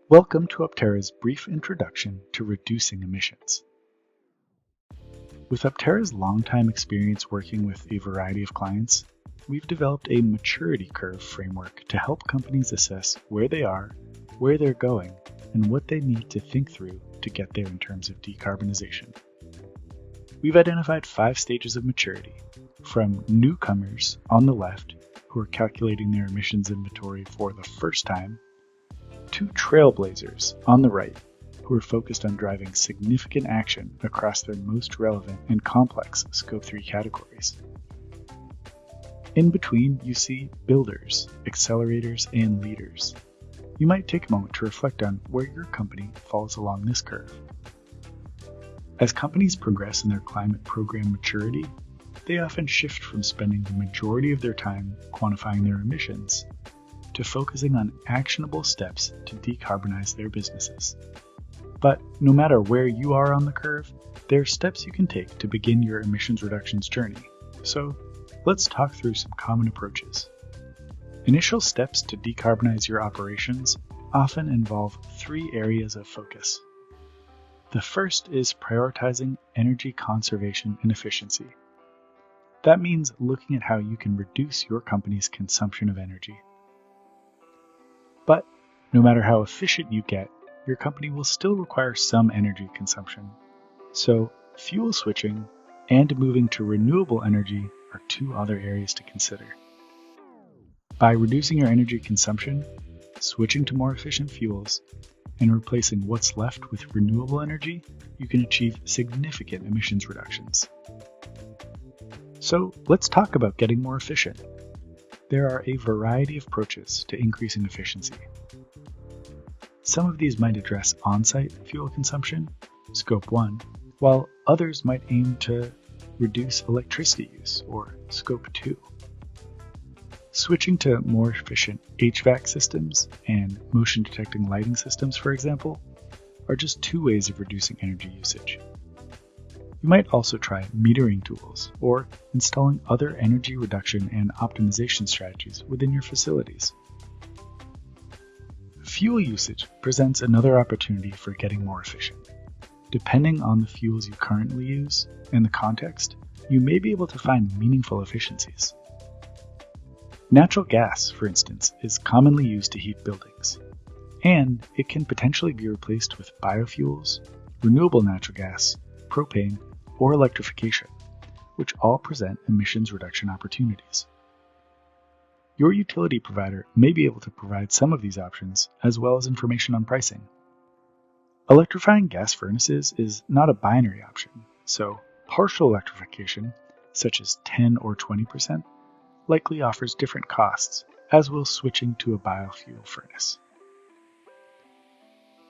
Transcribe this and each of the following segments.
Welcome to Optera's brief introduction to reducing emissions. With Optera's long-time experience working with a variety of clients, we've developed a maturity curve framework to help companies assess where they are, where they're going, and what they need to think through to get there in terms of decarbonization. We've identified 5 stages of maturity, from newcomers on the left, who are calculating their emissions inventory for the first time, to trailblazers on the right, who are focused on driving significant action across their most relevant and complex Scope 3 categories. In between, you see builders, accelerators, and leaders. You might take a moment to reflect on where your company falls along this curve. As companies progress in their climate program maturity, they often shift from spending the majority of their time quantifying their emissions to focusing on actionable steps to decarbonize their businesses. But no matter where you are on the curve, there are steps you can take to begin your emissions reductions journey. So let's talk through some common approaches. Initial steps to decarbonize your operations often involve 3 areas of focus. The first is prioritizing energy conservation and efficiency. That means looking at how you can reduce your company's consumption of energy. But no matter how efficient you get, your company will still require some energy consumption. So fuel switching and moving to renewable energy are 2 other areas to consider. By reducing your energy consumption, switching to more efficient fuels, and replacing what's left with renewable energy, you can achieve significant emissions reductions. So let's talk about getting more efficient. There are a variety of approaches to increasing efficiency. Some of these might address on-site fuel consumption, Scope 1, while others might aim to reduce electricity use, or Scope 2. Switching to more efficient HVAC systems and motion-detecting lighting systems, for example, are just 2 ways of reducing energy usage. You might also try metering tools or installing other energy reduction and optimization strategies within your facilities. Fuel usage presents another opportunity for getting more efficient. Depending on the fuels you currently use and the context, you may be able to find meaningful efficiencies. Natural gas, for instance, is commonly used to heat buildings, and it can potentially be replaced with biofuels, renewable natural gas, propane, or electrification, which all present emissions reduction opportunities. Your utility provider may be able to provide some of these options, as well as information on pricing. Electrifying gas furnaces is not a binary option, so partial electrification, such as 10 or 20%, likely offers different costs, as will switching to a biofuel furnace.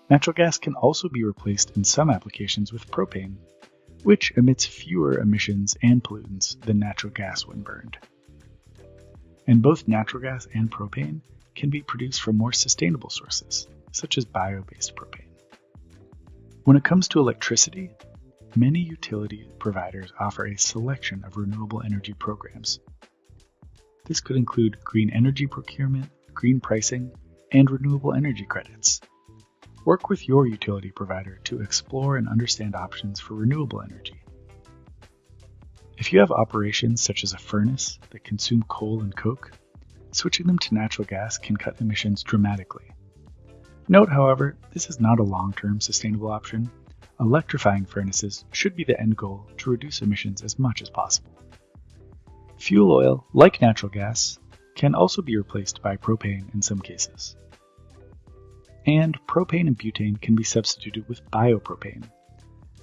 Natural gas can also be replaced in some applications with propane, which emits fewer emissions and pollutants than natural gas when burned. And both natural gas and propane can be produced from more sustainable sources, such as bio-based propane. When it comes to electricity, many utility providers offer a selection of renewable energy programs. This could include green energy procurement, green pricing, and renewable energy credits. Work with your utility provider to explore and understand options for renewable energy. If you have operations such as a furnace that consume coal and coke, switching them to natural gas can cut emissions dramatically. Note, however, this is not a long-term sustainable option. Electrifying furnaces should be the end goal to reduce emissions as much as possible. Fuel oil, like natural gas, can also be replaced by propane in some cases. And propane and butane can be substituted with biopropane.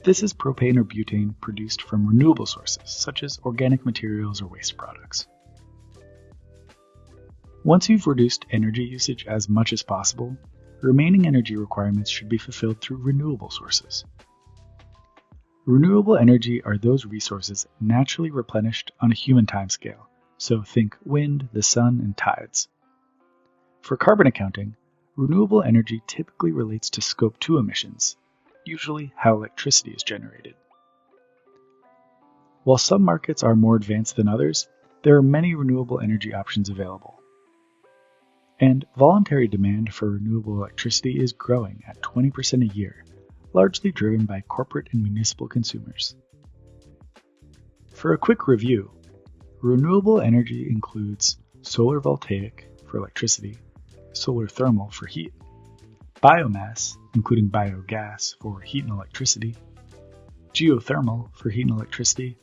This is propane or butane produced from renewable sources, such as organic materials or waste products. Once you've reduced energy usage as much as possible, remaining energy requirements should be fulfilled through renewable sources. Renewable energy are those resources naturally replenished on a human timescale, so think wind, the sun, and tides. For carbon accounting, renewable energy typically relates to Scope 2 emissions, usually how electricity is generated. While some markets are more advanced than others, there are many renewable energy options available. And voluntary demand for renewable electricity is growing at 20% a year, largely driven by corporate and municipal consumers. For a quick review, renewable energy includes solar voltaic for electricity, solar thermal for heat, biomass, including biogas for heat and electricity, geothermal for heat and electricity,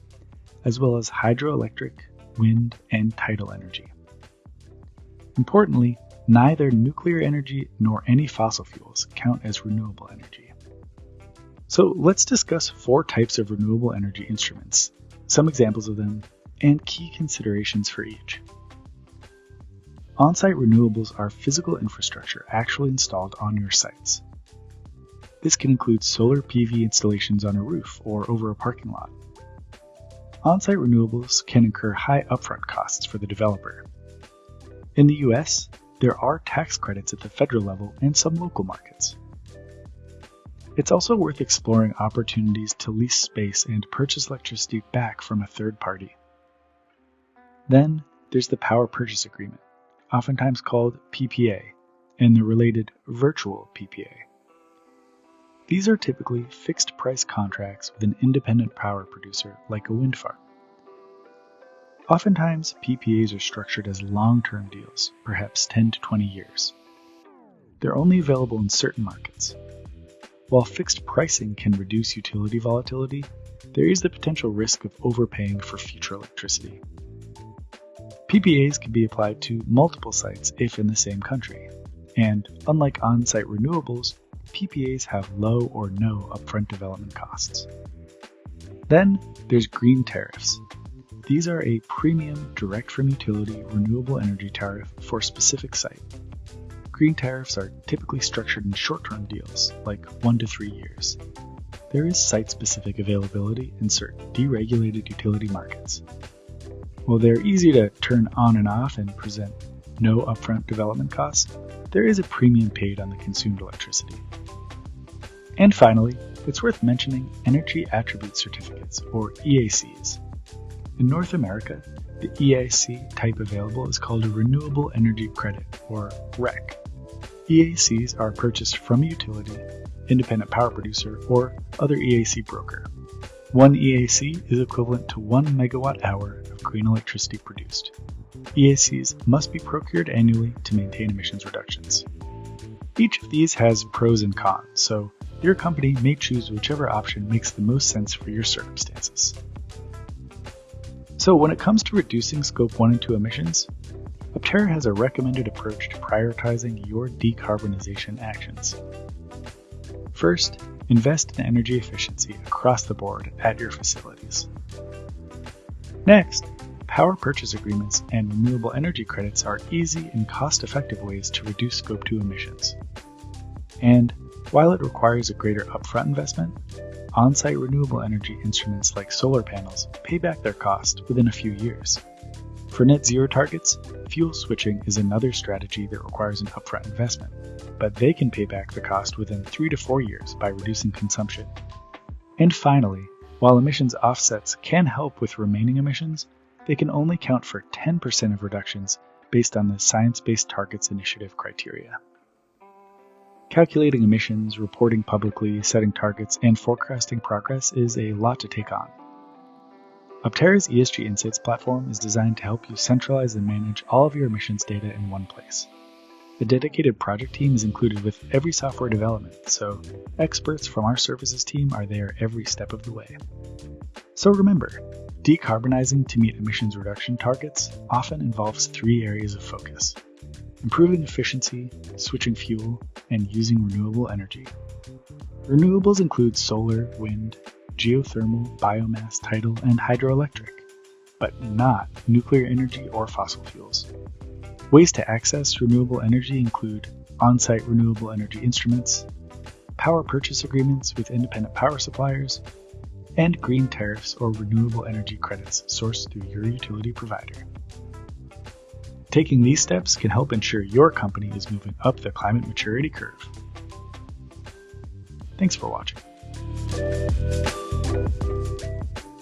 as well as hydroelectric, wind, and tidal energy. Importantly, neither nuclear energy nor any fossil fuels count as renewable energy. So let's discuss 4 types of renewable energy instruments, some examples of them, and key considerations for each. On-site renewables are physical infrastructure actually installed on your sites. This can include solar PV installations on a roof or over a parking lot. On-site renewables can incur high upfront costs for the developer. In the US, there are tax credits at the federal level and some local markets. It's also worth exploring opportunities to lease space and purchase electricity back from a third party. Then there's the power purchase agreement, oftentimes called PPA, and the related virtual PPA. These are typically fixed-price contracts with an independent power producer like a wind farm. Oftentimes, PPAs are structured as long-term deals, perhaps 10 to 20 years. They're only available in certain markets. While fixed pricing can reduce utility volatility, there is the potential risk of overpaying for future electricity. PPAs can be applied to multiple sites if in the same country, and unlike on-site renewables, PPAs have low or no upfront development costs. Then there's green tariffs. These are a premium direct-from-utility renewable energy tariff for a specific site. Green tariffs are typically structured in short-term deals, like 1 to 3 years. There is site-specific availability in certain deregulated utility markets. While they're easy to turn on and off and present no upfront development costs, there is a premium paid on the consumed electricity. And finally, it's worth mentioning Energy Attribute Certificates, or EACs. In North America, the EAC type available is called a Renewable Energy Credit, or REC. EACs are purchased from a utility, independent power producer, or other EAC broker. One EAC is equivalent to 1 megawatt-hour of green electricity produced. EACs must be procured annually to maintain emissions reductions. Each of these has pros and cons, so your company may choose whichever option makes the most sense for your circumstances. So when it comes to reducing Scope 1 and 2 emissions, Aptera has a recommended approach to prioritizing your decarbonization actions. First, invest in energy efficiency across the board at your facilities. Next, power purchase agreements and renewable energy credits are easy and cost-effective ways to reduce Scope 2 emissions. And while it requires a greater upfront investment, on-site renewable energy instruments like solar panels pay back their cost within a few years. For net zero targets, fuel switching is another strategy that requires an upfront investment, but they can pay back the cost within 3 to 4 years by reducing consumption. And finally, while emissions offsets can help with remaining emissions, they can only count for 10% of reductions based on the Science Based Targets Initiative criteria. Calculating emissions, reporting publicly, setting targets, and forecasting progress is a lot to take on. Aptera's ESG Insights platform is designed to help you centralize and manage all of your emissions data in one place. A dedicated project team is included with every software development, so experts from our services team are there every step of the way. So remember, decarbonizing to meet emissions reduction targets often involves 3 areas of focus: improving efficiency, switching fuel, and using renewable energy. Renewables include solar, wind, geothermal, biomass, tidal, and hydroelectric, but not nuclear energy or fossil fuels. Ways to access renewable energy include on-site renewable energy instruments, power purchase agreements with independent power suppliers, and green tariffs or renewable energy credits sourced through your utility provider. Taking these steps can help ensure your company is moving up the climate maturity curve. Thanks for watching.